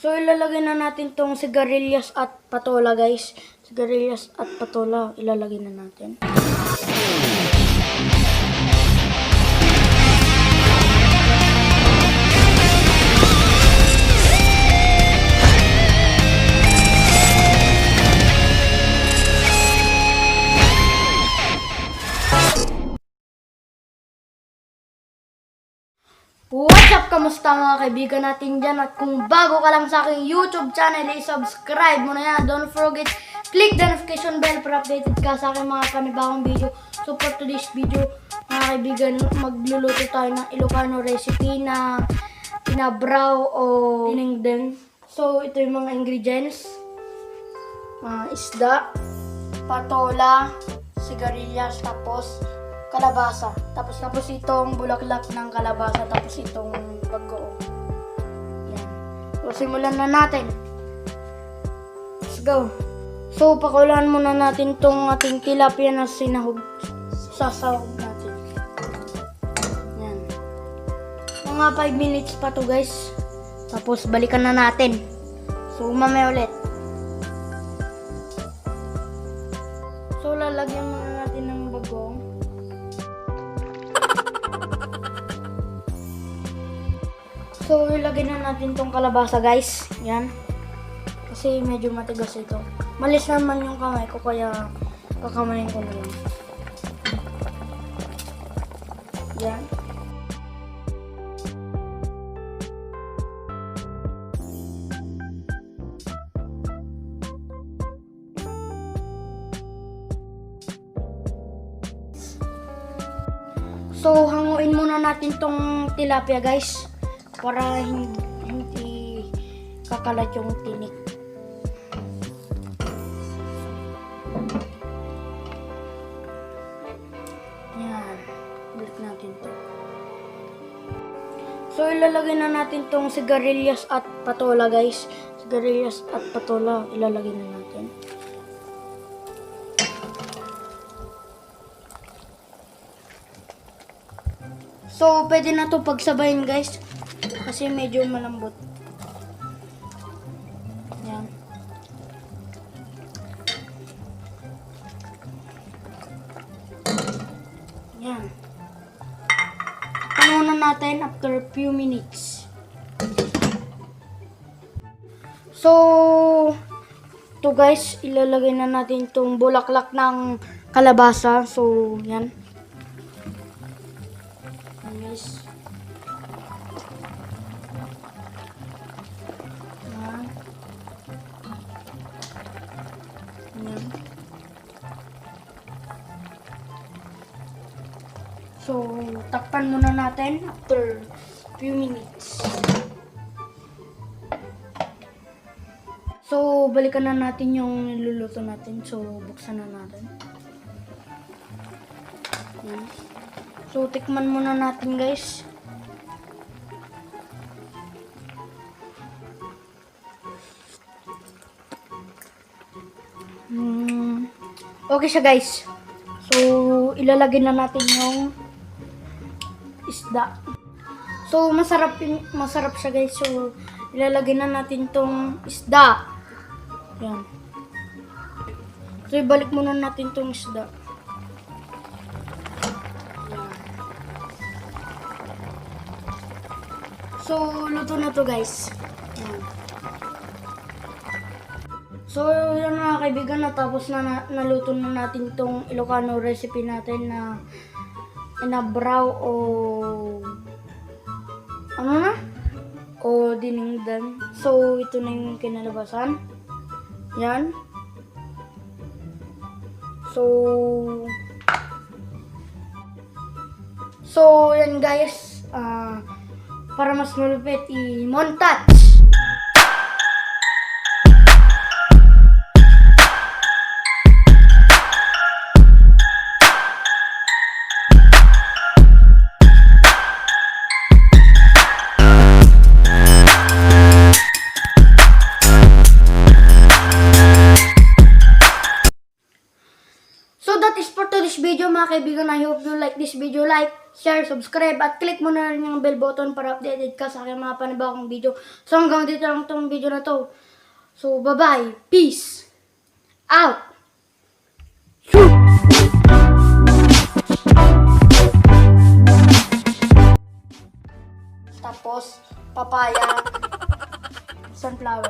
So, ilalagay na natin tong sigarilyas at patola, guys. Sigarilyas at patola, ilalagay na natin. What's up? Kamusta mga kaibigan natin dyan? At kung bago ka lang sa aking YouTube channel, i-subscribe mo na yan. Don't forget, click the notification bell para updated ka sa aking mga panibagong video. So for today's video, mga kaibigan, magluluto tayo ng Ilocano recipe na pinabraw o dinengdeng. So ito yung mga ingredients. Isda, patola, sigarilyas, tapos kalabasa. Tapos itong bulaklak ng kalabasa. Tapos itong bagoong. Yan. So, simulan na natin. Let's go. So, pakulaan muna natin itong ating tilapia na sinahog. Sasahog natin. Yan. Mga 5 minutes pa to, guys. Tapos, balikan na natin. So, mamaya ulit. So, lalagyan muna natin ng bagoong. So, ilagay na natin tong kalabasa, guys. Yan. Kasi medyo matigas ito. Malis naman yung kamay ko, kaya kakamayin ko na lang. Yan. So, hanguin muna natin tong tilapia, guys. Para hindi kakalat yung tinik. Yan. Balik natin to. So, ilalagay na natin tong sigarilyas at patola, guys. Sigarilyas at patola, ilalagay na natin. So, pwede na to pagsabayin, guys. Kasi medyo malambot. Yan. Yan. Panunan natin after few minutes. So, to guys, ilalagay na natin itong bulaklak ng kalabasa. So, yan. Guys. So, takpan muna natin after few minutes. So, balikan na natin yung niluluto natin. So, buksan na natin. Yan. So, tikman muna natin, guys. Okay siya, guys. So, ilalagay na natin yung isda. So, masarap siya, guys. So, ilalagay na natin tong isda. Yan. So, ibalik muna natin tong isda. Yan. So, luto na to, guys. Yan. So, yun mga kaibigan, natapos na naluto na natin tong Ilocano recipe natin na inabraw o ano na? O dinengdeng. So, ito na yung kinalabasan. Yan. So, yan guys. Para mas malupit, i-montage. So that is for today's video mga kaibigan. I hope you like this video. Like, share, subscribe, at click mo na rin yung bell button para updated ka sa aking mga panibagong video. So hanggang dito lang itong video na to. So bye-bye. Peace out. Tapos, papaya, sunflower.